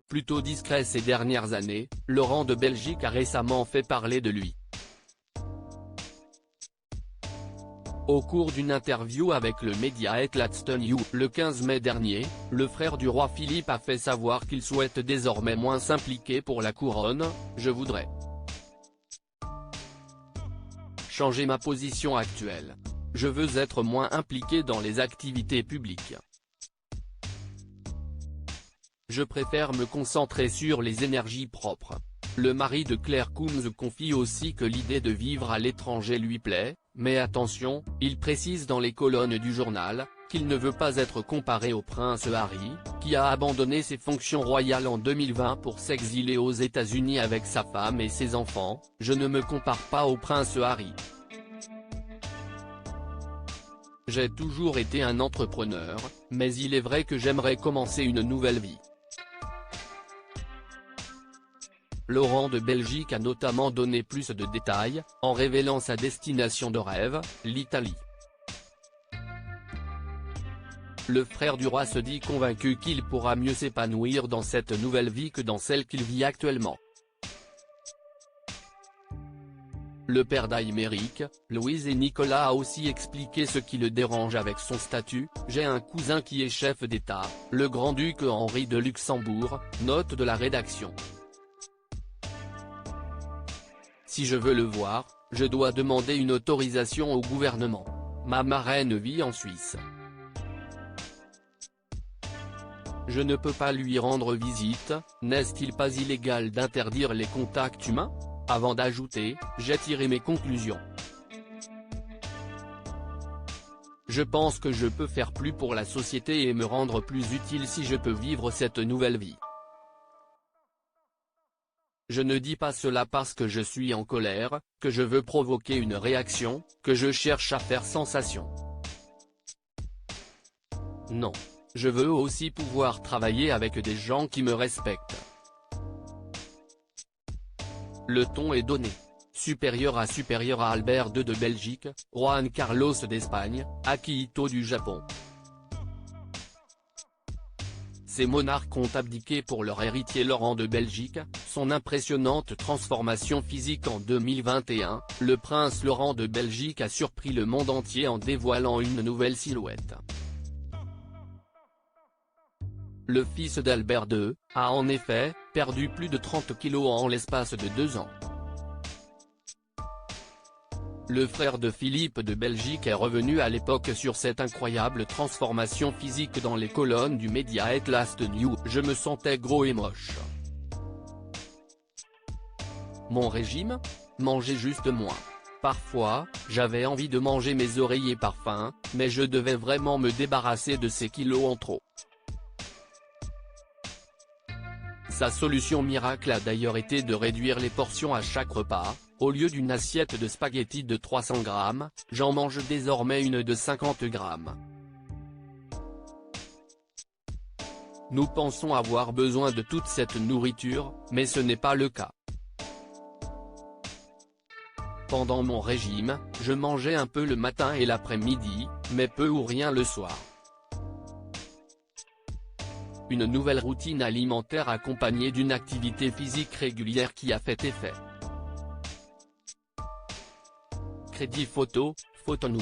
Plutôt discret ces dernières années, Laurent de Belgique a récemment fait parler de lui. Au cours d'une interview avec le média Gladstone You, le 15 mai dernier, le frère du roi Philippe a fait savoir qu'il souhaite désormais moins s'impliquer pour la couronne. « Je voudrais changer ma position actuelle. Je veux être moins impliqué dans les activités publiques. Je préfère me concentrer sur les énergies propres ». Le mari de Claire Coombs confie aussi que l'idée de vivre à l'étranger lui plaît, mais attention, il précise dans les colonnes du journal, qu'il ne veut pas être comparé au prince Harry, qui a abandonné ses fonctions royales en 2020 pour s'exiler aux États-Unis avec sa femme et ses enfants. « Je ne me compare pas au prince Harry. J'ai toujours été un entrepreneur, mais il est vrai que j'aimerais commencer une nouvelle vie. » Laurent de Belgique a notamment donné plus de détails, en révélant sa destination de rêve, l'Italie. Le frère du roi se dit convaincu qu'il pourra mieux s'épanouir dans cette nouvelle vie que dans celle qu'il vit actuellement. Le père d'Aymeric, Louise et Nicolas a aussi expliqué ce qui le dérange avec son statut. « J'ai un cousin qui est chef d'État, le grand-duc Henri de Luxembourg », note de la rédaction. Si je veux le voir, je dois demander une autorisation au gouvernement. Ma marraine vit en Suisse. Je ne peux pas lui rendre visite. N'est-il pas illégal d'interdire les contacts humains ? Avant d'ajouter, j'ai tiré mes conclusions. Je pense que je peux faire plus pour la société et me rendre plus utile si je peux vivre cette nouvelle vie. Je ne dis pas cela parce que je suis en colère, que je veux provoquer une réaction, que je cherche à faire sensation. Non. Je veux aussi pouvoir travailler avec des gens qui me respectent. Le ton est donné. Supérieur à Albert II de Belgique, Juan Carlos d'Espagne, Akihito du Japon. Ces monarques ont abdiqué pour leur héritier Laurent de Belgique. Son impressionnante transformation physique en 2021, le prince Laurent de Belgique a surpris le monde entier en dévoilant une nouvelle silhouette. Le fils d'Albert II, a en effet, perdu plus de 30 kilos en l'espace de 2 ans. Le frère de Philippe de Belgique est revenu à l'époque sur cette incroyable transformation physique dans les colonnes du média Gladstone You. « Je me sentais gros et moche. Mon régime ? Manger juste moins. Parfois, j'avais envie de manger mes oreillers par faim, mais je devais vraiment me débarrasser de ces kilos en trop. » Sa solution miracle a d'ailleurs été de réduire les portions à chaque repas. Au lieu d'une assiette de spaghettis de 300 grammes, j'en mange désormais une de 50 grammes. Nous pensons avoir besoin de toute cette nourriture, mais ce n'est pas le cas. Pendant mon régime, je mangeais un peu le matin et l'après-midi, mais peu ou rien le soir. Une nouvelle routine alimentaire accompagnée d'une activité physique régulière qui a fait effet. Crédit photo, Photonou.